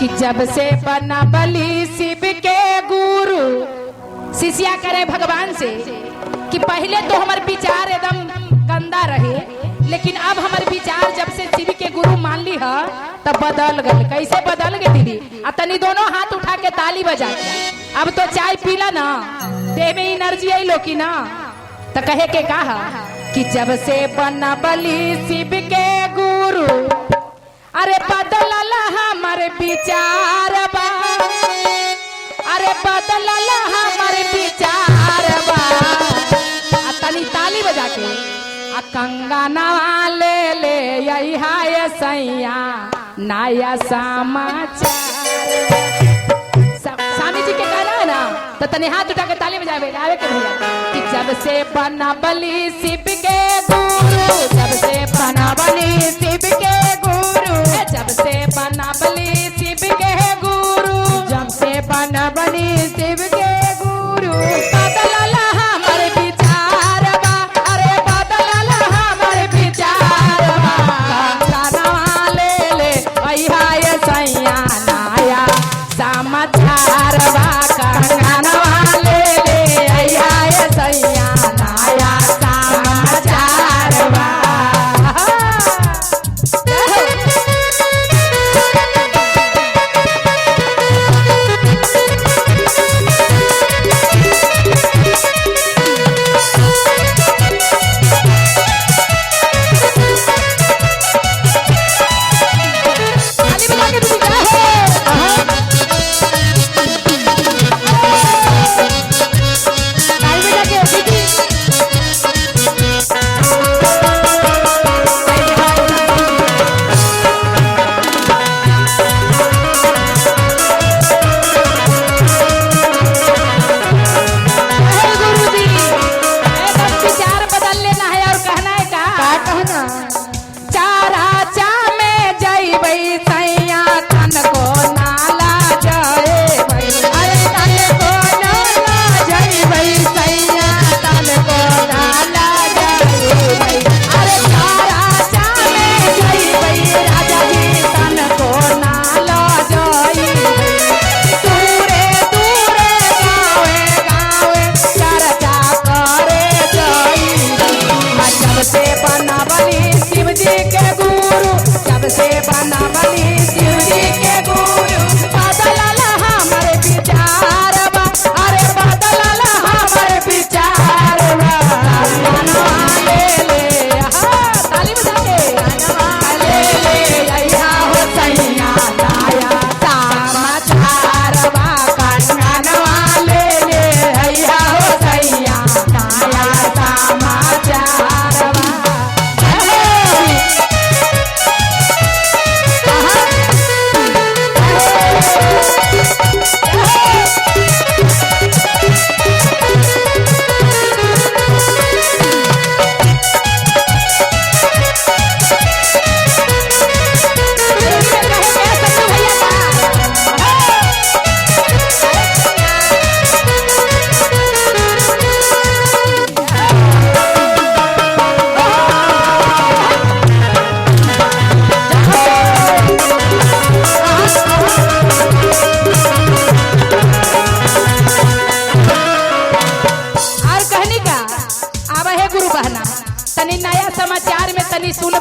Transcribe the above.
कि जब से बना बलि शिव के गुरु, शिष्या करे भगवान से कि पहले तो हमारे विचार एकदम गंदा रहे, लेकिन अब हमारे विचार जब से शिव के गुरु मान ली है तब बदल गए। कैसे बदल गए दीदी? आ तनी दोनों हाथ उठा के ताली बजा के अब तो चाय पीला ना, देह में एनर्जी आई लो की ना, तो कहे के कहा कि जब से बना बलि शिव के गुरु, अरे बदलल हमारे विचार बा, अरे बदलल हमारे विचार बा। तनी ताली बजा के आ कंगना ले ले यही हाय सैया नया समाचार। स्वामी जी के कहना है ना, तो तनी हाथ उठा के ताली बजावे आवे के भैया कि जब से बना बलि शिव के गुरु, जब से बना बलि शिव के गुरु, जब से बना बलि शिव के गुरु, जब से बना बलि शिव के गुरु, बदलल हमारे विचार बा, अरे बदलल हमारे विचार बा। कंगना ले ले अइहा ये सैया नया समाचार बा, कंगना ले ले अइहा ये सैया नया समाचार बा। तनी नया समाचार में तनी सुन